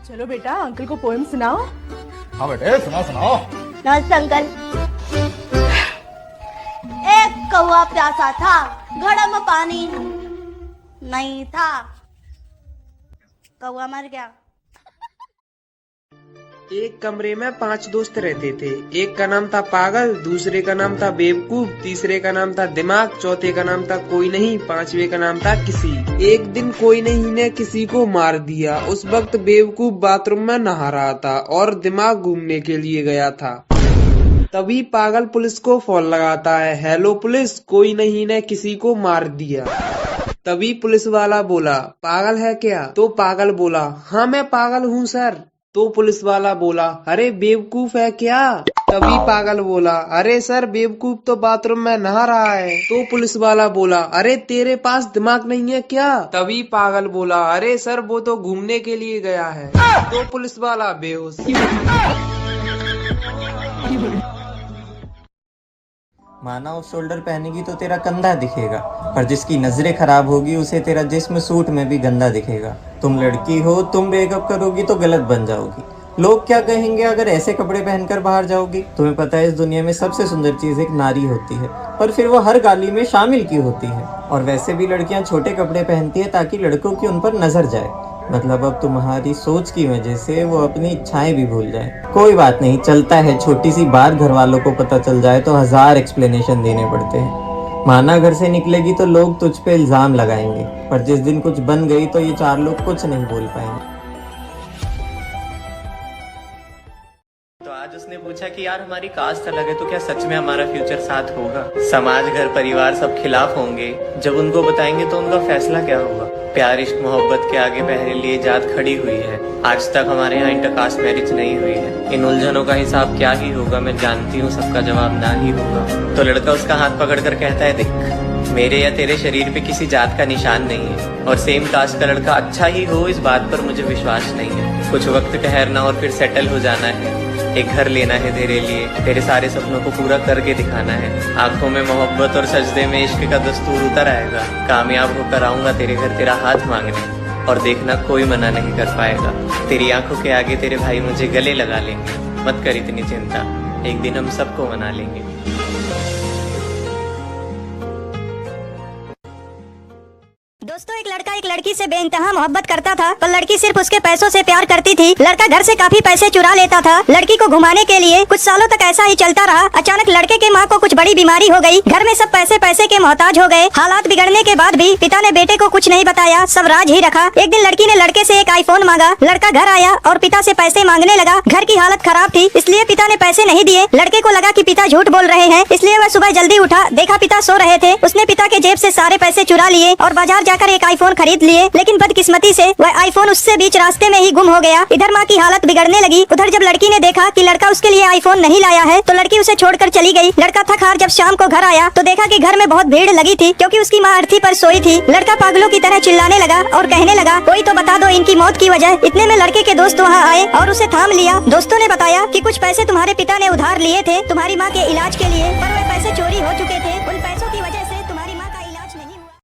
चलो बेटा अंकल को पोएम सुनाओ। हाँ बेटे सुनाओ सुनाओ। नमस्ते अंकल। एक कौवा प्यासा था, घड़े में पानी नहीं था, कौवा मर गया। एक कमरे में 5 दोस्त रहते थे। एक का नाम था पागल, दूसरे का नाम था बेवकूफ, तीसरे का नाम था दिमाग, चौथे का नाम था कोई नहीं, पांचवे का नाम था किसी। एक दिन कोई नहीं ने किसी को मार दिया। उस वक्त बेवकूफ बाथरूम में नहा रहा था और दिमाग घूमने के लिए गया था। तभी पागल पुलिस को फोन लगाता है, हेलो पुलिस, कोई नहीं ने किसी को मार दिया। तभी पुलिस वाला बोला, पागल है क्या? तो पागल बोला, हाँ मैं पागल हूँ सर। तो पुलिस वाला बोला, अरे बेवकूफ है क्या? तभी पागल बोला, अरे सर बेवकूफ तो बाथरूम में नहा रहा है। तो पुलिस वाला बोला, अरे तेरे पास दिमाग नहीं है क्या? तभी पागल बोला, अरे सर वो तो घूमने के लिए गया है। तो पुलिस वाला बेहोश। माना ऑफ शोल्डर पहनेगी तो तेरा कंधा दिखेगा, पर जिसकी नजरें खराब होगी उसे तेरा जिस्म सूट में भी गंदा दिखेगा। तुम लड़की हो, तुम मेकअप करोगी तो गलत बन जाओगी। लोग क्या कहेंगे अगर ऐसे कपड़े पहनकर बाहर जाओगी? तुम्हें पता है इस दुनिया में सबसे सुंदर चीज एक नारी होती है, पर फिर वो हर गाली में शामिल क्यों होती है? और वैसे भी लड़कियां छोटे कपड़े पहनती है ताकि लड़कों की उन पर नजर जाए। मतलब अब तुम्हारी सोच की वजह से वो अपनी इच्छाएं भी भूल जाए। कोई बात नहीं, चलता है। छोटी सी बात घर वालों को पता चल जाए तो 1000 एक्सप्लेनेशन देने पड़ते हैं। माना घर से निकलेगी तो लोग तुझ पे इल्जाम लगाएंगे, पर जिस दिन कुछ बन गई तो ये 4 लोग कुछ नहीं बोल पाएंगे। तो आज उसने पूछा कि यार हमारी कास्ट अलग है तो क्या सच में हमारा फ्यूचर साथ होगा? समाज, घर परिवार सब खिलाफ होंगे। जब उनको बताएंगे तो उनका फैसला क्या होगा? प्यार इश्क मोहब्बत के आगे पहले लिए जात खड़ी हुई है। आज तक हमारे यहाँ इंटरकास्ट मैरिज नहीं हुई है। इन उलझनों का हिसाब क्या ही होगा? मैं जानती हूँ सबका जवाब ना ही होगा। तो लड़का उसका हाथ पकड़कर कहता है, देख मेरे या तेरे शरीर पे किसी जात का निशान नहीं है, और सेम कास्ट का लड़का अच्छा ही हो इस बात पर मुझे विश्वास नहीं है। कुछ वक्त ठहरना और फिर सेटल हो जाना है। एक घर लेना है तेरे लिए, तेरे सारे सपनों को पूरा करके दिखाना है। आंखों में मोहब्बत और सजदे में इश्क का दस्तूर उतर आएगा। कामयाब होकर आऊंगा तेरे घर तेरा हाथ मांगने, और देखना कोई मना नहीं कर पाएगा। तेरी आंखों के आगे तेरे भाई मुझे गले लगा लेंगे। मत कर इतनी चिंता, एक दिन हम सबको मना लेंगे। दोस्तों, एक लड़का एक लड़की से बेइंतहा मोहब्बत करता था, पर लड़की सिर्फ उसके पैसों से प्यार करती थी। लड़का घर से काफी पैसे चुरा लेता था लड़की को घुमाने के लिए। कुछ सालों तक ऐसा ही चलता रहा। अचानक लड़के के माँ को कुछ बड़ी बीमारी हो गई। घर में सब पैसे के मोहताज हो गए। हालात बिगड़ने के बाद भी पिता ने बेटे को कुछ नहीं बताया, सब राज ही रखा। एक दिन लड़की ने लड़के से एक आईफोन मांगा। लड़का घर आया और पिता से पैसे मांगने लगा। घर की हालत खराब थी, इसलिए पिता ने पैसे नहीं दिए। लड़के को लगा कि पिता झूठ बोल रहे हैं, इसलिए वह सुबह जल्दी उठा, देखा पिता सो रहे थे। उसने पिता के जेब से सारे पैसे चुरा लिए और बाजार जाकर एक आईफोन खरीद लिए। लेकिन बदकिस्मती से वह आईफोन उससे बीच रास्ते में ही गुम हो गया। इधर माँ की हालत बिगड़ने लगी, उधर जब लड़की ने देखा कि लड़का उसके लिए आईफोन नहीं लाया है तो लड़की उसे छोड़कर चली गई। लड़का थक हार जब शाम को घर आया तो देखा कि घर में बहुत भीड़ लगी थी, क्योंकि उसकी माँ अर्थी पर सोई थी। लड़का पागलों की तरह चिल्लाने लगा और कहने लगा, कोई तो बता दो इनकी मौत की वजह। इतने में लड़के के दोस्त वहाँ आए और उसे थाम लिया। दोस्तों ने बताया कि कुछ पैसे तुम्हारे पिता ने उधार लिए थे तुम्हारी माँ के इलाज के लिए, पर वह पैसे चोरी हो चुके थे। उन पैसे